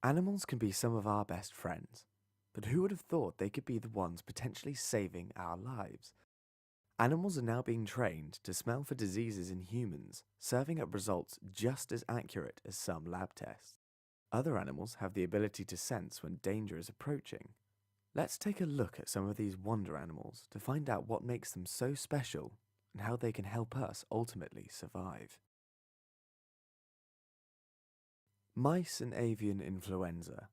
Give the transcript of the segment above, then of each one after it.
Animals can be some of our best friends, but who would have thought they could be the ones potentially saving our lives? Animals are now being trained to smell for diseases in humans, serving up results just as accurate as some lab tests. Other animals have the ability to sense when danger is approaching. Let's take a look at some of these wonder animals to find out what makes them so special and how they can help us ultimately survive. Mice and avian influenza.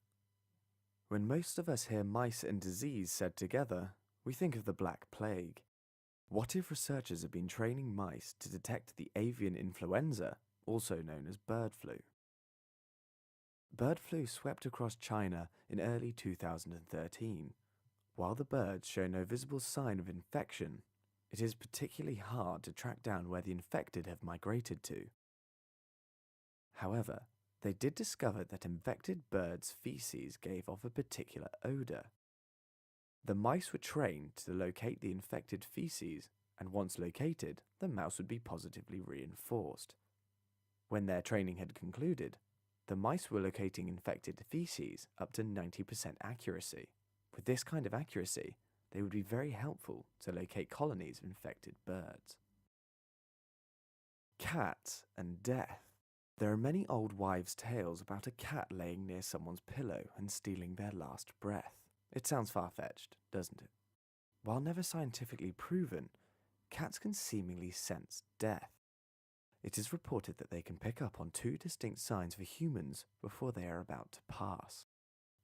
When most of us hear mice and disease said together, we think of the Black Plague. What if researchers have been training mice to detect the avian influenza, also known as bird flu? Bird flu swept across China in early 2013. While the birds show no visible sign of infection, it is particularly hard to track down where the infected have migrated to. However, they did discover that infected birds' feces gave off a particular odor. The mice were trained to locate the infected feces, and once located, the mouse would be positively reinforced. When their training had concluded, the mice were locating infected feces up to 90% accuracy. With this kind of accuracy, they would be very helpful to locate colonies of infected birds. Cats and death. There are many old wives' tales about a cat laying near someone's pillow and stealing their last breath. It sounds far-fetched, doesn't it? While never scientifically proven, cats can seemingly sense death. It is reported that they can pick up on two distinct signs for humans before they are about to pass.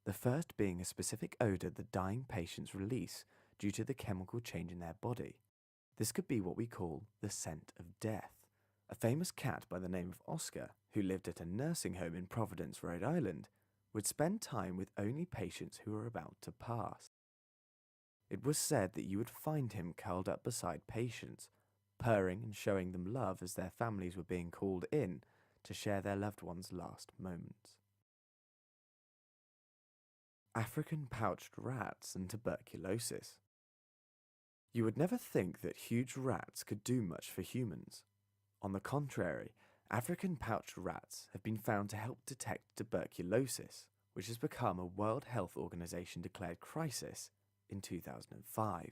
The first being a specific odor the dying patients release due to the chemical change in their body. This could be what we call the scent of death. A famous cat by the name of Oscar, who lived at a nursing home in Providence, Rhode Island, would spend time with only patients who were about to pass. It was said that you would find him curled up beside patients, purring and showing them love as their families were being called in to share their loved ones' last moments. African pouched rats and tuberculosis. You would never think that huge rats could do much for humans. On the contrary, African pouched rats have been found to help detect tuberculosis, which has become a World Health Organization declared crisis in 2005.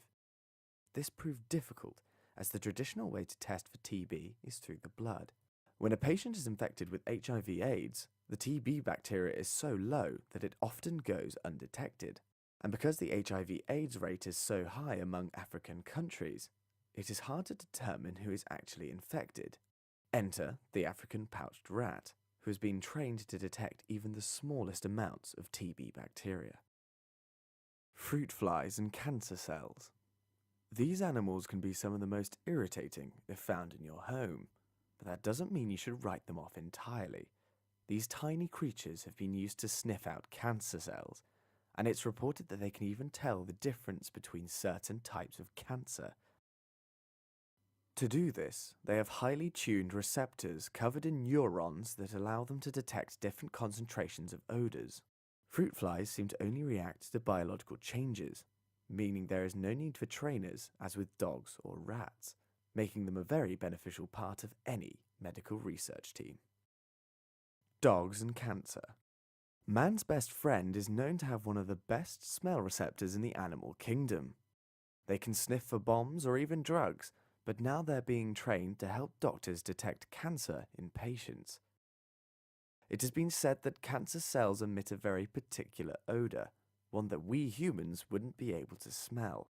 This proved difficult as the traditional way to test for TB is through the blood. When a patient is infected with HIV/AIDS, the TB bacteria is so low that it often goes undetected. And because the HIV/AIDS rate is so high among African countries, it is hard to determine who is actually infected. Enter the African pouched rat, who has been trained to detect even the smallest amounts of TB bacteria. Fruit flies and cancer cells. These animals can be some of the most irritating if found in your home, but that doesn't mean you should write them off entirely. These tiny creatures have been used to sniff out cancer cells, and it's reported that they can even tell the difference between certain types of cancer. To do this, they have highly tuned receptors covered in neurons that allow them to detect different concentrations of odors. Fruit flies seem to only react to biological changes, meaning there is no need for trainers as with dogs or rats, making them a very beneficial part of any medical research team. Dogs and cancer. Man's best friend is known to have one of the best smell receptors in the animal kingdom. They can sniff for bombs or even drugs, but now they're being trained to help doctors detect cancer in patients. It has been said that cancer cells emit a very particular odor, one that we humans wouldn't be able to smell.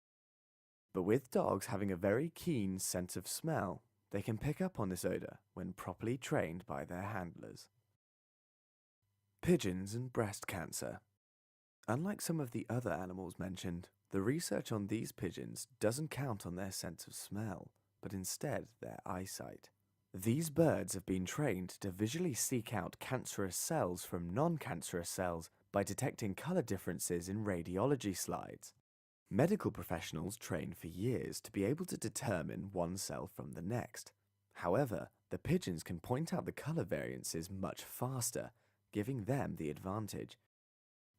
But with dogs having a very keen sense of smell, they can pick up on this odor when properly trained by their handlers. Pigeons and breast cancer. Unlike some of the other animals mentioned, the research on these pigeons doesn't count on their sense of smell, but instead their eyesight. These birds have been trained to visually seek out cancerous cells from non-cancerous cells by detecting color differences in radiology slides. Medical professionals train for years to be able to determine one cell from the next. However, the pigeons can point out the color variances much faster, giving them the advantage.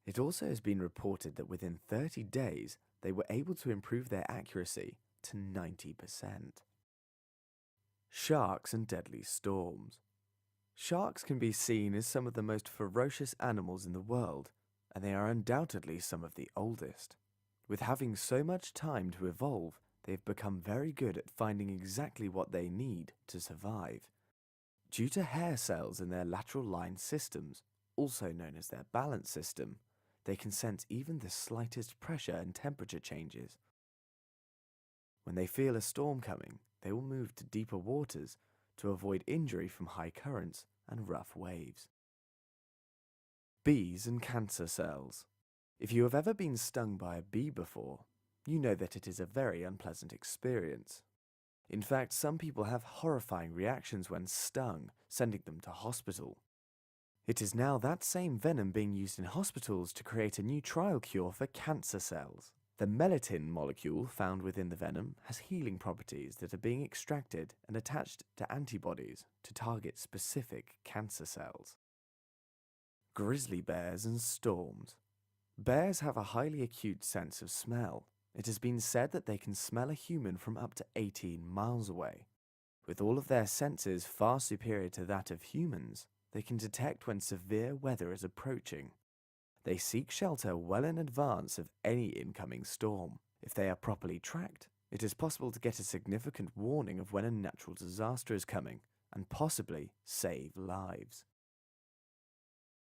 It also has been reported that within 30 days, they were able to improve their accuracy to 90%. Sharks and deadly storms. Sharks can be seen as some of the most ferocious animals in the world, and they are undoubtedly some of the oldest. With having so much time to evolve, they've become very good at finding exactly what they need to survive. Due to hair cells in their lateral line systems, also known as their balance system, they can sense even the slightest pressure and temperature changes. When they feel a storm coming, they will move to deeper waters to avoid injury from high currents and rough waves. Bees and cancer cells. If you have ever been stung by a bee before, you know that it is a very unpleasant experience. In fact, some people have horrifying reactions when stung, sending them to hospital. It is now that same venom being used in hospitals to create a new trial cure for cancer cells. The melittin molecule found within the venom has healing properties that are being extracted and attached to antibodies to target specific cancer cells. Grizzly bears and storms. Bears have a highly acute sense of smell. It has been said that they can smell a human from up to 18 miles away. With all of their senses far superior to that of humans, they can detect when severe weather is approaching. They seek shelter well in advance of any incoming storm. If they are properly tracked, it is possible to get a significant warning of when a natural disaster is coming and possibly save lives.